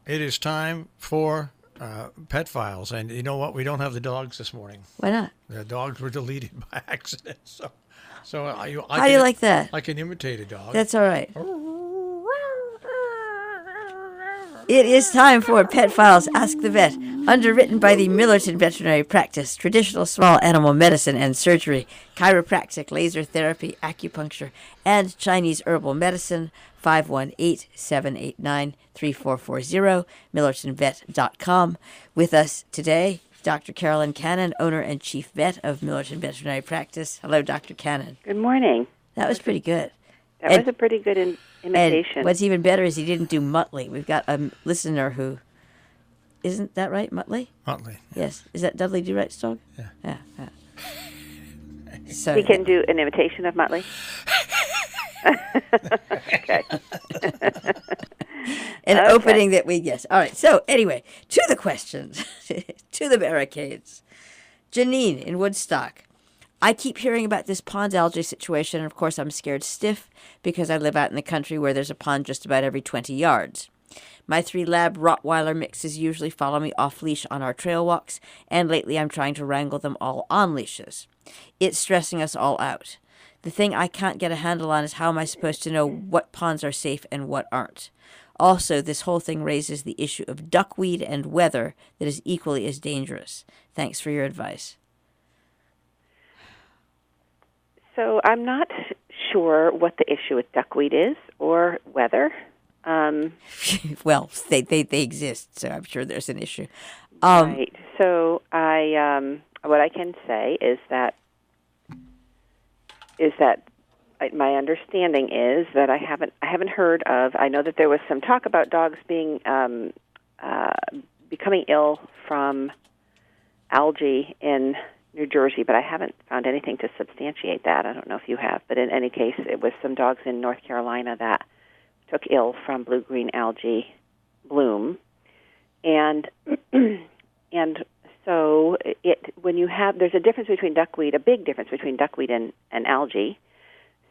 It is time for Pet Files. And you know what? We don't have the dogs this morning. Why not? The dogs were deleted by accident. So How do you like that? I can imitate a dog. That's all right. It is time for Pet Files Ask the Vet, underwritten by the Millerton Veterinary Practice, traditional small animal medicine and surgery, chiropractic, laser therapy, acupuncture, and Chinese herbal medicine. 518-789-3440, millertonvet.com. With us today, Dr. Carolyn Cannon, owner and chief vet of Millerton Veterinary Practice. Hello, Dr. Cannon. Good morning. That was pretty good. That was a pretty good imitation. And what's even better is he didn't do Muttley. We've got a listener who, isn't that right, Muttley? Muttley. Yes. Is that Dudley Do Right's dog? Yeah. So he can do an imitation of Muttley? Okay. An opening that we guess. All right. So anyway, to the questions, to the barricades. Janine in Woodstock. I keep hearing about this pond algae situation, and of course I'm scared stiff because I live out in the country where there's a pond just about every 20 yards. My 3 lab Rottweiler mixes usually follow me off leash on our trail walks, and lately I'm trying to wrangle them all on leashes. It's stressing us all out. The thing I can't get a handle on is how am I supposed to know what ponds are safe and what aren't. Also, this whole thing raises the issue of duckweed and weather that is equally as dangerous. Thanks for your advice. So I'm not sure what the issue with duckweed is or weather. Well, they exist, so I'm sure there's an issue. Right. So what I can say is that my understanding is that I haven't heard of. I know that there was some talk about dogs being becoming ill from algae in New Jersey, but I haven't found anything to substantiate that. I don't know if you have, but in any case, it was some dogs in North Carolina that took ill from blue-green algae bloom, and so when you have, there's a difference between duckweed, a big difference between duckweed and algae.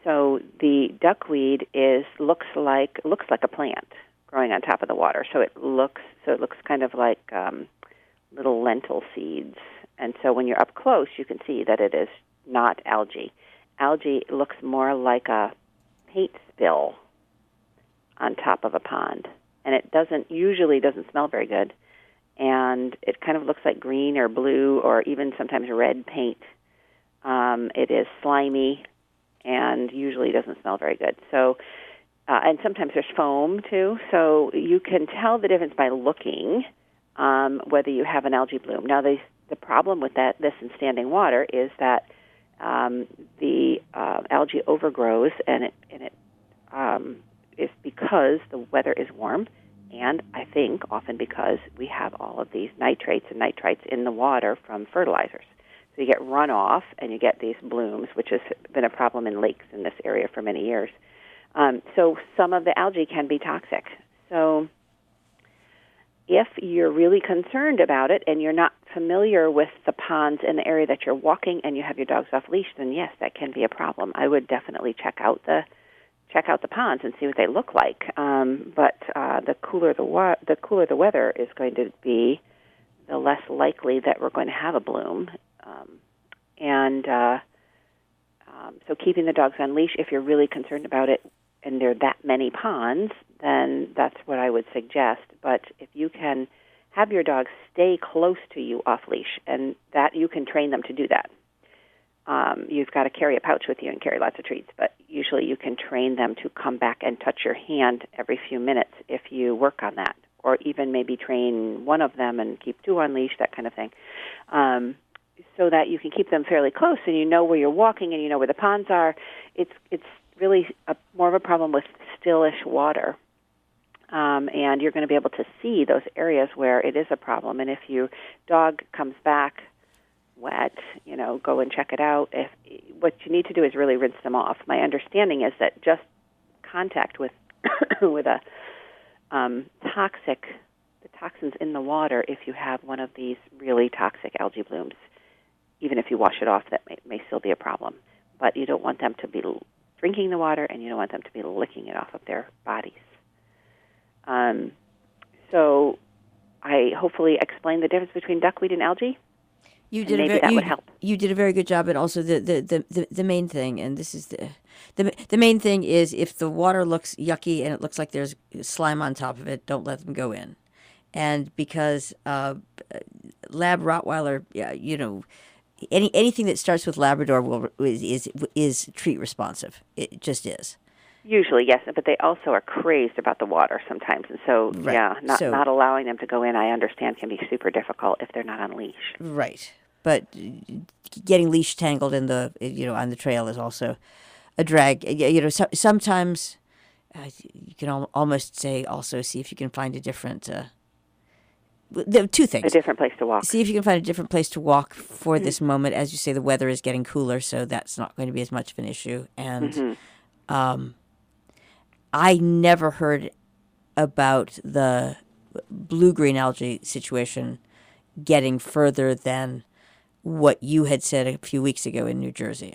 So the duckweed looks like a plant growing on top of the water. So it looks kind of like little lentil seeds. And so when you're up close, you can see that it is not algae. Algae looks more like a paint spill on top of a pond, and it usually doesn't smell very good. And it kind of looks like green or blue or even sometimes red paint. It is slimy and usually doesn't smell very good. So, and sometimes there's foam too. So you can tell the difference by looking whether you have an algae bloom. Now, the problem with this in standing water is that the algae overgrows, and it is because the weather is warm, and I think often because we have all of these nitrates and nitrites in the water from fertilizers. So you get runoff, and you get these blooms, which has been a problem in lakes in this area for many years. So some of the algae can be toxic. So if you're really concerned about it and you're not familiar with the ponds in the area that you're walking and you have your dogs off leash, then yes, that can be a problem. I would definitely check out the ponds and see what they look like. But the cooler the weather is going to be, the less likely that we're going to have a bloom. So keeping the dogs on leash, if you're really concerned about it and there are that many ponds, then that's what I would suggest. But if you can have your dogs stay close to you off leash, and that you can train them to do that. You've got to carry a pouch with you and carry lots of treats, but usually you can train them to come back and touch your hand every few minutes if you work on that, or even maybe train one of them and keep 2 on leash, that kind of thing, so that you can keep them fairly close and you know where you're walking and you know where the ponds are. It's really more of a problem with stillish water, and you're going to be able to see those areas where it is a problem. And if your dog comes back wet, go and check it out. What you need to do is really rinse them off. My understanding is that just contact with with a the toxins in the water, if you have one of these really toxic algae blooms, even if you wash it off, that may still be a problem. But you don't want them to be drinking the water, and you don't want them to be licking it off of their bodies. So I hopefully explained the difference between duckweed and algae. You And did maybe that would help. You did a very good job, and also the main thing, and this is the main thing is if the water looks yucky and it looks like there's slime on top of it, don't let them go in, and because Lab Rottweiler, anything that starts with Labrador is treat responsive. It just is. Usually, yes, but they also are crazed about the water sometimes, and so Right. not allowing them to go in, I understand, can be super difficult if they're not on leash. Right, but getting leash tangled in the on the trail is also a drag. Sometimes you can almost say also see if you can find a different. There are two things. A different place to walk. See if you can find a different place to walk for this moment. As you say, the weather is getting cooler, so that's not going to be as much of an issue. And I never heard about the blue-green algae situation getting further than what you had said a few weeks ago in New Jersey.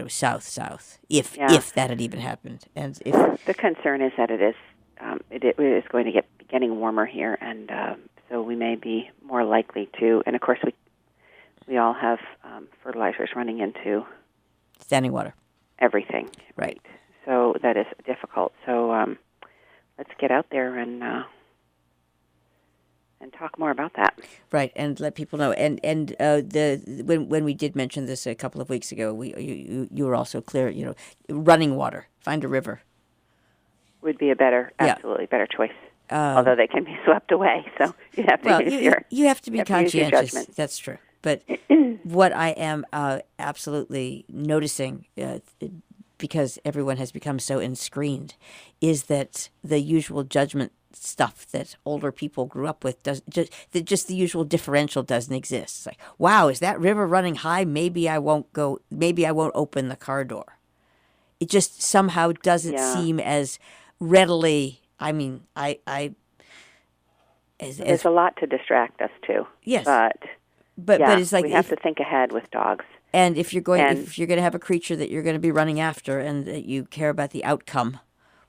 South. If that had even happened, and if the concern is that it is going to get getting warmer here, and so we may be more likely to. And of course, we all have fertilizers running into standing water. Everything, right? So that is difficult. So let's get out there and talk more about that. Right, and let people know. And when we did mention this a couple of weeks ago, you were also clear. Running water. Find a river. Would be a better choice. Although they can be swept away, so you have to you have to be conscientious. Judgment. That's true. But what I am absolutely noticing, because everyone has become so inscreened, is that the usual judgment stuff that older people grew up with just the usual differential doesn't exist. It's like, wow, is that river running high? Maybe I won't go. Maybe I won't open the car door. It just somehow doesn't seem as readily. I mean, there's a lot to distract us too. Yes, but it's like we have to think ahead with dogs. And if you're going to have a creature that you're going to be running after, and that you care about the outcome,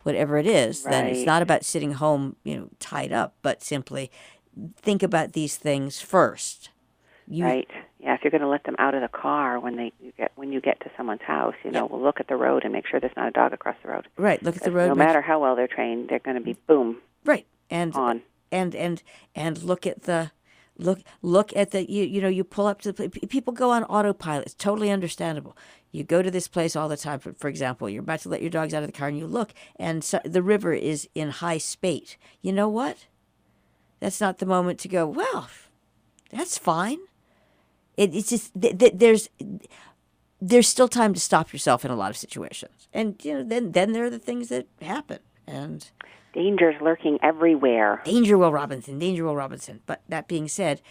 whatever it is, then it's not about sitting home, tied up, but simply think about these things first. Right. Yeah. If you're going to let them out of the car when you get to someone's house, we'll look at the road and make sure there's not a dog across the road. Right. Look at the road. No matter how well they're trained, they're going to be boom. Right. And on. And look at the. Look at the you pull up to the people go on autopilot. It's totally understandable. You go to this place all the time. For example, you're about to let your dogs out of the car and you look, and the river is in high spate. You know what? That's not the moment to go, well, that's fine. It's just there's still time to stop yourself in a lot of situations, and then there are the things that happen, and danger's lurking everywhere. Danger, Will Robinson. But that being said,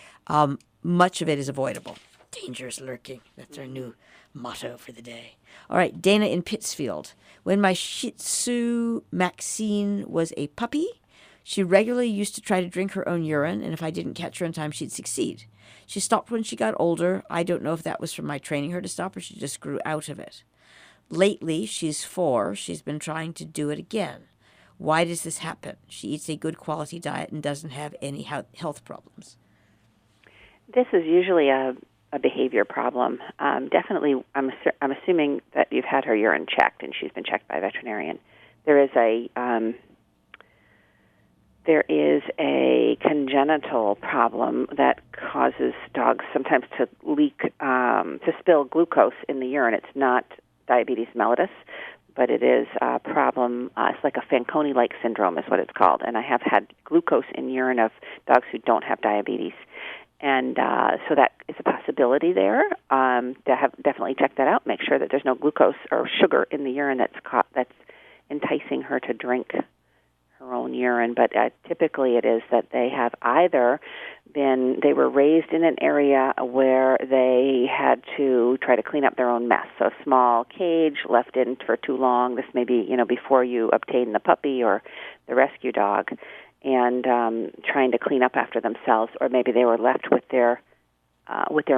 much of it is avoidable. Danger's lurking. That's our new motto for the day. All right, Dana in Pittsfield. When my Shih Tzu Maxine was a puppy, she regularly used to try to drink her own urine, and if I didn't catch her in time, she'd succeed. She stopped when she got older. I don't know if that was from my training her to stop or she just grew out of it. Lately, she's 4. She's been trying to do it again. Why does this happen? She eats a good quality diet and doesn't have any health problems. This is usually a behavior problem. Definitely, I'm assuming that you've had her urine checked and she's been checked by a veterinarian. There is a congenital problem that causes dogs sometimes to leak, to spill glucose in the urine. It's not diabetes mellitus, but it is a problem. It's like a Fanconi-like syndrome is what it's called. And I have had glucose in urine of dogs who don't have diabetes. And so that is a possibility there. Definitely check that out. Make sure that there's no glucose or sugar in the urine that's enticing her to drink her own urine. But typically it is that they have either they were raised in an area where they had to try to clean up their own mess. So a small cage left in for too long. This may be, before you obtain the puppy or the rescue dog, and trying to clean up after themselves, or maybe they were left with their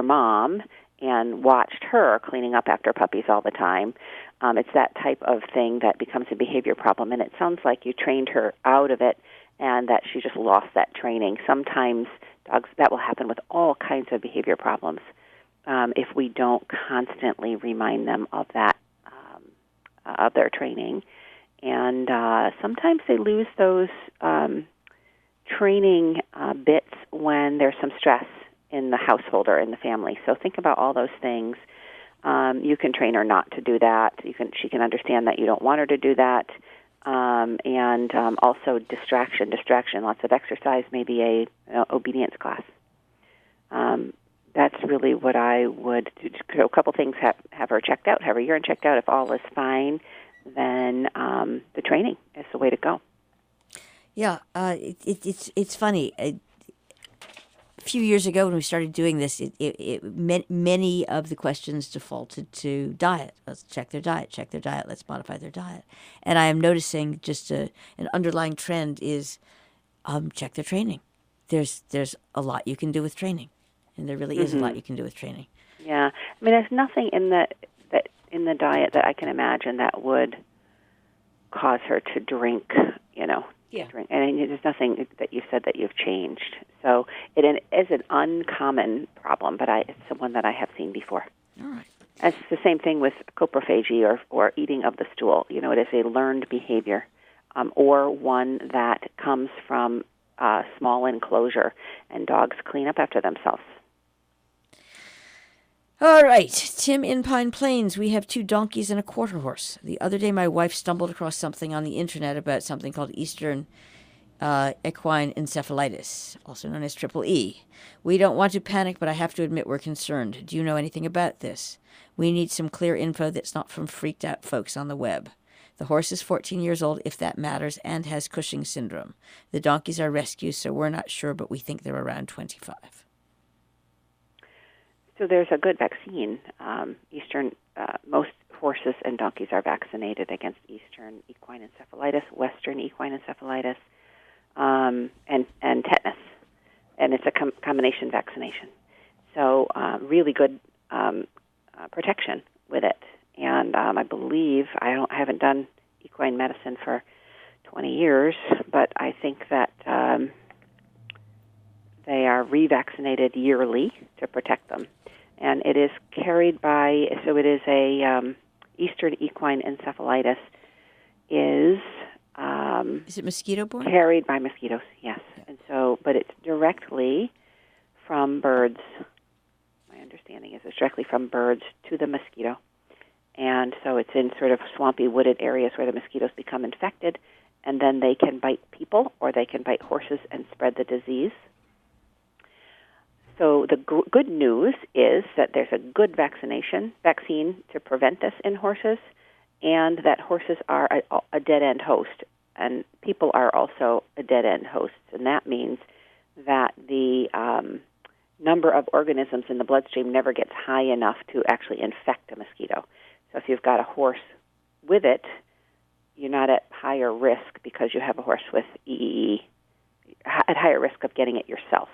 mom and watched her cleaning up after puppies all the time. It's that type of thing that becomes a behavior problem, and it sounds like you trained her out of it, and that she just lost that training. Sometimes dogs, that will happen with all kinds of behavior problems if we don't constantly remind them of that, of their training. And sometimes they lose those training bits when there's some stress in the household or in the family. So think about all those things. You can train her not to do that. She can understand that you don't want her to do that. And also distraction. Lots of exercise, maybe a obedience class. That's really what I would do. So a couple things: have her checked out, have her urine checked out. If all is fine, then the training is the way to go. Yeah, it's funny. A few years ago, when we started doing this, many of the questions defaulted to diet. Let's check their diet. Let's modify their diet. And I am noticing just an underlying trend is check their training. There's a lot you can do with training, and there really is a lot you can do with training. Yeah, I mean, there's nothing in the diet that I can imagine that would cause her to drink. Yeah. Drink. And there's nothing that you said that you've changed. So it is an uncommon problem, but it's one that I have seen before. All right. It's the same thing with coprophagy or eating of the stool. It is a learned behavior, or one that comes from small enclosure, and dogs clean up after themselves. All right, Tim in Pine Plains, we have 2 donkeys and a quarter horse. The other day, my wife stumbled across something on the internet about something called Eastern equine encephalitis, also known as triple E. We don't want to panic, but I have to admit we're concerned. Do you know anything about this? We need some clear info that's not from freaked out folks on the web. The horse is 14 years old, if that matters, and has Cushing syndrome. The donkeys are rescues, so we're not sure, but we think they're around 25. So there's a good vaccine. Most horses and donkeys are vaccinated against Eastern equine encephalitis, Western equine encephalitis, and tetanus. And it's a combination vaccination. So really good protection with it. And I believe, I haven't done equine medicine for 20 years, but I think that they are revaccinated yearly to protect them. And it is carried by, so it is a Eastern equine encephalitis is it mosquito-borne? Carried by mosquitoes, yes. Yeah. And so, but it's directly from birds. My understanding is it's directly from birds to the mosquito. And so it's in sort of swampy, wooded areas where the mosquitoes become infected, and then they can bite people or they can bite horses and spread the disease. So the good news is that there's a good vaccine to prevent this in horses, and that horses are a dead-end host, and people are also a dead-end host. And that means that the number of organisms in the bloodstream never gets high enough to actually infect a mosquito. So if you've got a horse with it, you're not at higher risk because you have a horse with EEE, at higher risk of getting it yourself.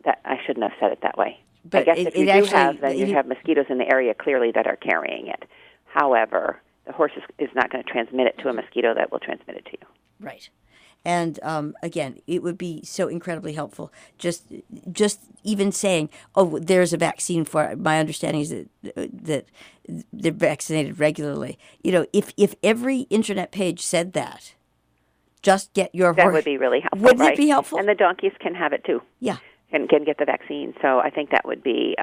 That I shouldn't have said it that way. But I guess if you do have, then you have mosquitoes in the area clearly that are carrying it. However, the horse is not going to transmit it to a mosquito that will transmit it to you. Right. And again, it would be so incredibly helpful. Just even saying, "Oh, there's a vaccine for it." My understanding is that they're vaccinated regularly. If every internet page said that, just get your horse. That would be really helpful. Wouldn't right? it be helpful? And the donkeys can have it too. Yeah. Can get the vaccine. So I think that would be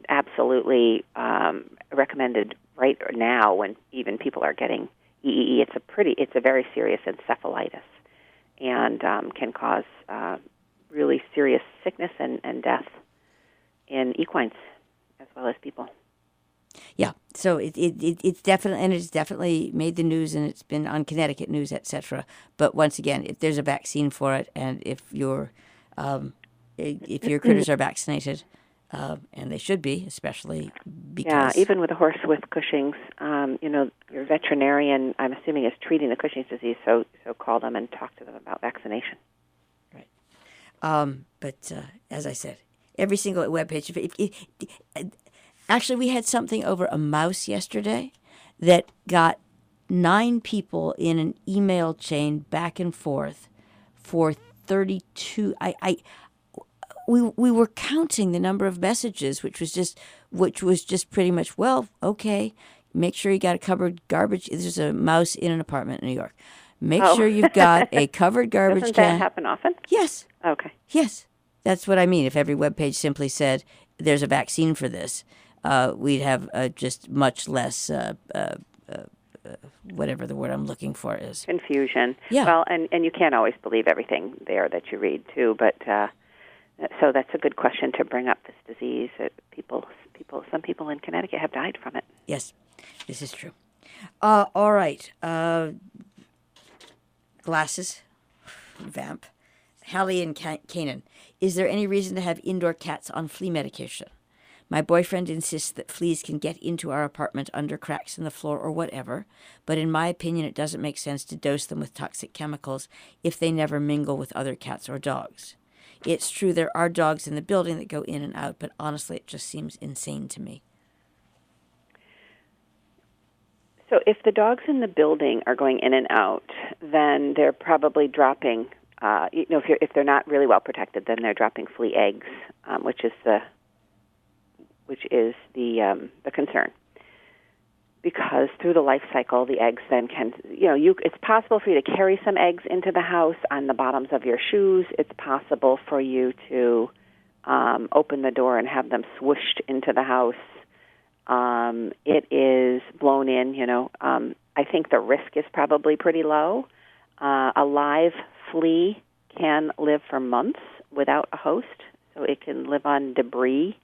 absolutely recommended right now when even people are getting EEE. It's a very serious encephalitis, and can cause really serious sickness and death in equines as well as people. Yeah, so it's definitely made the news, and it's been on Connecticut news, etc. But once again, if there's a vaccine for it, and if your critters are vaccinated, and they should be, especially because even with a horse with Cushing's, your veterinarian, I'm assuming, is treating the Cushing's disease. So call them and talk to them about vaccination. Right. But as I said, every single webpage. Actually, we had something over a mouse yesterday that got 9 people in an email chain back and forth for 32. We were counting the number of messages, which was just pretty much, well, okay, make sure you got a covered garbage. There's a mouse in an apartment in New York. Make Oh. sure you've got a covered garbage Doesn't can. that happen often? Yes. Okay. Yes, that's what I mean. If every webpage simply said there's a vaccine for this, we'd have just much less, whatever the word I'm looking for is. Confusion. Yeah. Well, and you can't always believe everything there that you read too, but so that's a good question to bring up, this disease. Some people in Connecticut have died from it. Yes, this is true. All right. Glasses. Vamp. Hallie and Canaan. Is there any reason to have indoor cats on flea medication? My boyfriend insists that fleas can get into our apartment under cracks in the floor or whatever, but in my opinion it doesn't make sense to dose them with toxic chemicals if they never mingle with other cats or dogs. It's true there are dogs in the building that go in and out, but honestly it just seems insane to me. So if the dogs in the building are going in and out, then they're probably dropping. If they're not really well protected, then they're dropping flea eggs, which is the concern. Because through the life cycle, the eggs then can, it's possible for you to carry some eggs into the house on the bottoms of your shoes. It's possible for you to open the door and have them swooshed into the house. It is blown in, I think the risk is probably pretty low. A live flea can live for months without a host, so it can live on debris,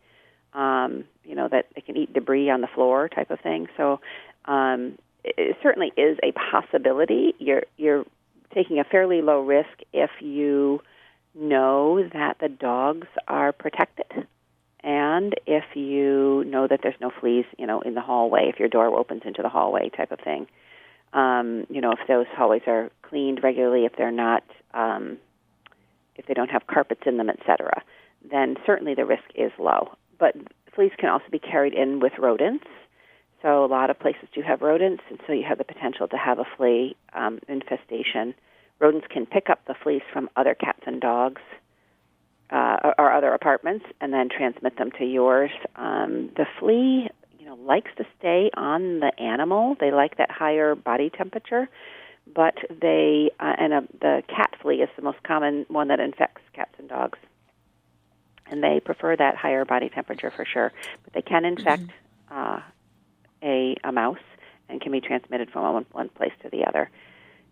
that it can eat debris on the floor type of thing. So it certainly is a possibility. You're taking a fairly low risk if you know that the dogs are protected. And if you know that there's no fleas, in the hallway, if your door opens into the hallway type of thing, if those hallways are cleaned regularly, if they're not, if they don't have carpets in them, etc., then certainly the risk is low. But fleas can also be carried in with rodents. So a lot of places do have rodents, and so you have the potential to have a flea infestation. Rodents can pick up the fleas from other cats and dogs, or other apartments, and then transmit them to yours. The flea, likes to stay on the animal. They like that higher body temperature, but the cat flea is the most common one that infects cats and dogs, and they prefer that higher body temperature for sure. But they can infect a mouse and can be transmitted from one place to the other.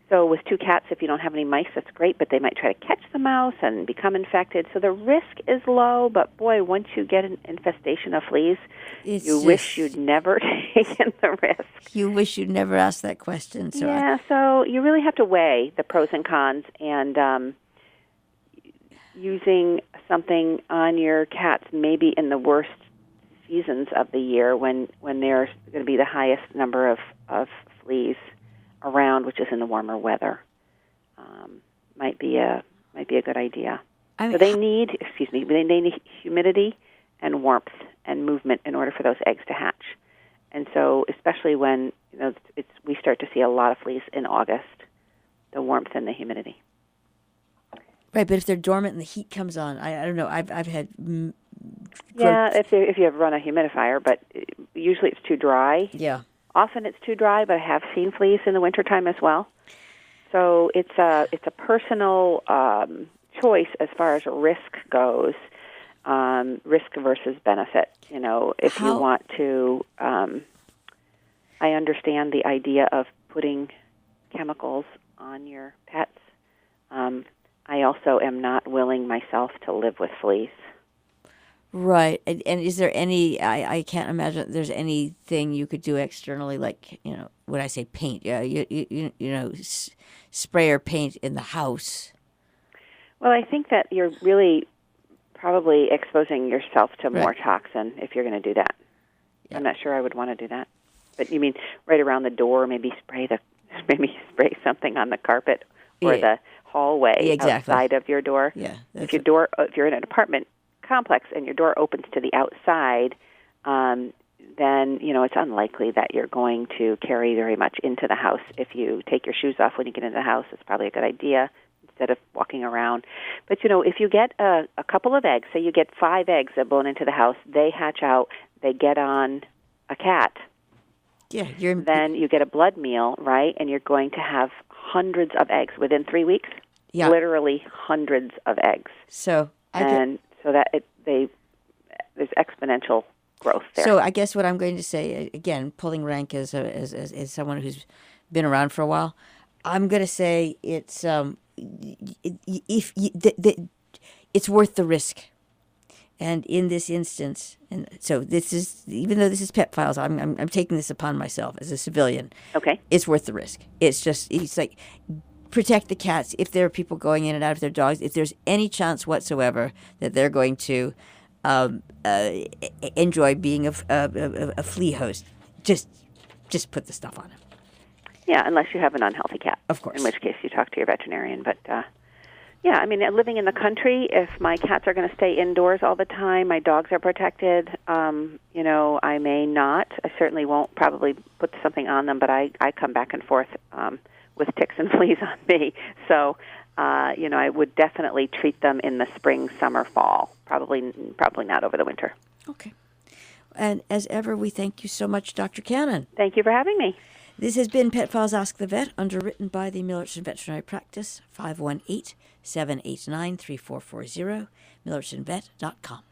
So with 2 cats, if you don't have any mice, that's great, but they might try to catch the mouse and become infected. So the risk is low, but boy, once you get an infestation of fleas, wish you'd never taken the risk. You wish you'd never asked that question. So so you really have to weigh the pros and cons, and using something on your cats maybe in the worst seasons of the year when there's going to be the highest number of fleas around, which is in the warmer weather, might be a good idea. So they need humidity and warmth and movement in order for those eggs to hatch. And so, especially when we start to see a lot of fleas in August, the warmth and the humidity. Right, but if they're dormant and the heat comes on, I don't know. I've had. If you have run a humidifier, but usually it's too dry. Yeah. Often it's too dry, but I have seen fleas in the wintertime as well. So it's a personal choice as far as risk goes, risk versus benefit. If you want to, I understand the idea of putting chemicals on your pets. I also am not willing myself to live with fleas. Right. And is there any, I can't imagine there's anything you could do externally, like, when I say paint, spray or paint in the house? Well, I think that you're really probably exposing yourself to more toxin if you're going to do that. Yeah. I'm not sure I would want to do that. But you mean right around the door, maybe spray something on the carpet or the hallway outside of your door. Yeah. If you're in an apartment complex and your door opens to the outside, then, it's unlikely that you're going to carry very much into the house. If you take your shoes off when you get into the house, it's probably a good idea instead of walking around. But, if you get a couple of eggs, say you get 5 eggs that blown into the house, they hatch out, they get on a cat. Yeah, then you get a blood meal, right? And you're going to have hundreds of eggs within 3 weeks. Yeah. Literally hundreds of eggs. So there's exponential growth there. So I guess what I'm going to say, again, pulling rank as someone who's been around for a while, I'm going to say it's it's worth the risk. And in this instance, and so this is, even though this is Pet Files, I'm taking this upon myself as a civilian. Okay. It's worth the risk. It's like, protect the cats. If there are people going in and out of their dogs, if there's any chance whatsoever that they're going to enjoy being a flea host, just put the stuff on them. Yeah, unless you have an unhealthy cat. Of course. In which case you talk to your veterinarian. But, living in the country, if my cats are going to stay indoors all the time, my dogs are protected, I may not. I certainly won't probably put something on them, but I come back and forth with ticks and fleas on me. So, I would definitely treat them in the spring, summer, fall. Probably not over the winter. Okay. And as ever, we thank you so much, Dr. Cannon. Thank you for having me. This has been Pet Files Ask the Vet, underwritten by the Millerton Veterinary Practice, 518-789-3440, millertonvet.com.